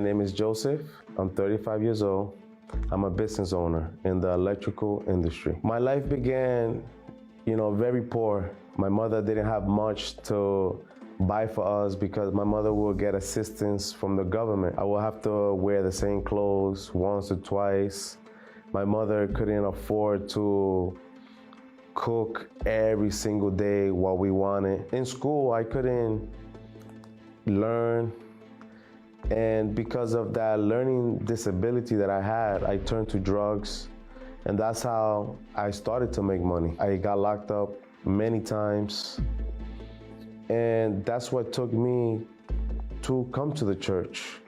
My name is Joseph. I'm 35 years old. I'm a business owner in the electrical industry. My life began, very poor. My mother didn't have much to buy for us because my mother will get assistance from the government. I will have to wear the same clothes once or twice. My mother couldn't afford to cook every single day what we wanted. In school, I couldn't learn. And because of that learning disability that I had, I turned to drugs. And that's how I started to make money. I got locked up many times. And that's what took me to come to the church.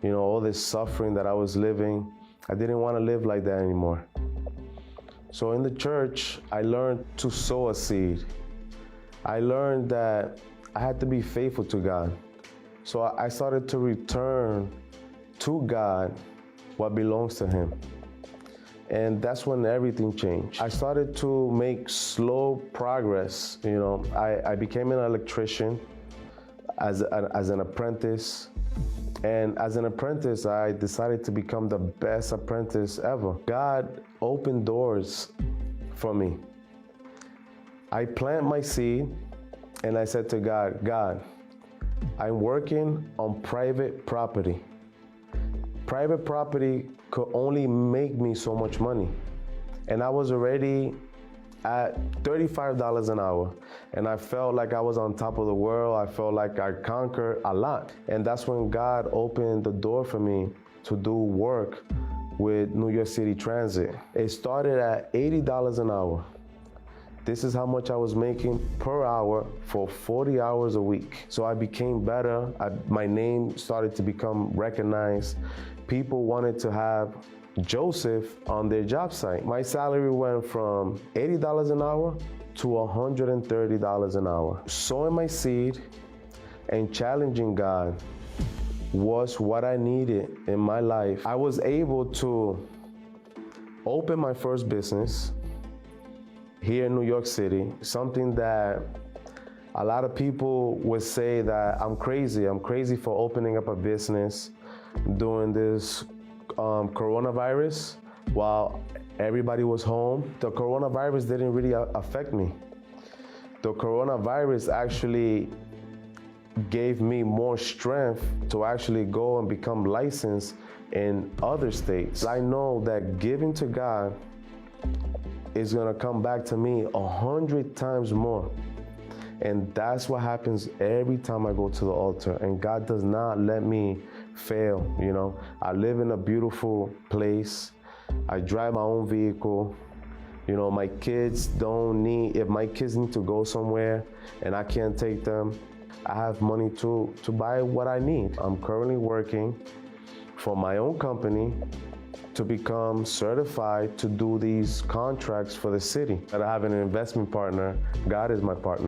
All this suffering that I was living, I didn't want to live like that anymore. So in the church, I learned to sow a seed. I learned that I had to be faithful to God. So I started to return to God what belongs to Him. And that's when everything changed. I started to make slow progress. I became an electrician as an apprentice. And as an apprentice, I decided to become the best apprentice ever. God opened doors for me. I planted my seed and I said to God, I'm working on private property. Private property could only make me so much money. And I was already at $35 an hour. And I felt like I was on top of the world. I felt like I conquered a lot. And that's when God opened the door for me to do work with New York City Transit. It started at $80 an hour. This is how much I was making per hour for 40 hours a week. So I became better. My name started to become recognized. People wanted to have Joseph on their job site. My salary went from $80 an hour to $130 an hour. Sowing my seed and challenging God was what I needed in my life. I was able to open my first business here in New York City, something that a lot of people would say that I'm crazy. I'm crazy for opening up a business during this coronavirus while everybody was home. The coronavirus didn't really affect me. The coronavirus actually gave me more strength to actually go and become licensed in other states. I know that giving to God is gonna come back to me 100 times more. And that's what happens every time I go to the altar. And God does not let me fail, I live in a beautiful place. I drive my own vehicle. My kids if my kids need to go somewhere and I can't take them, I have money to buy what I need. I'm currently working for my own company to become certified to do these contracts for the city. And I have an investment partner. God is my partner.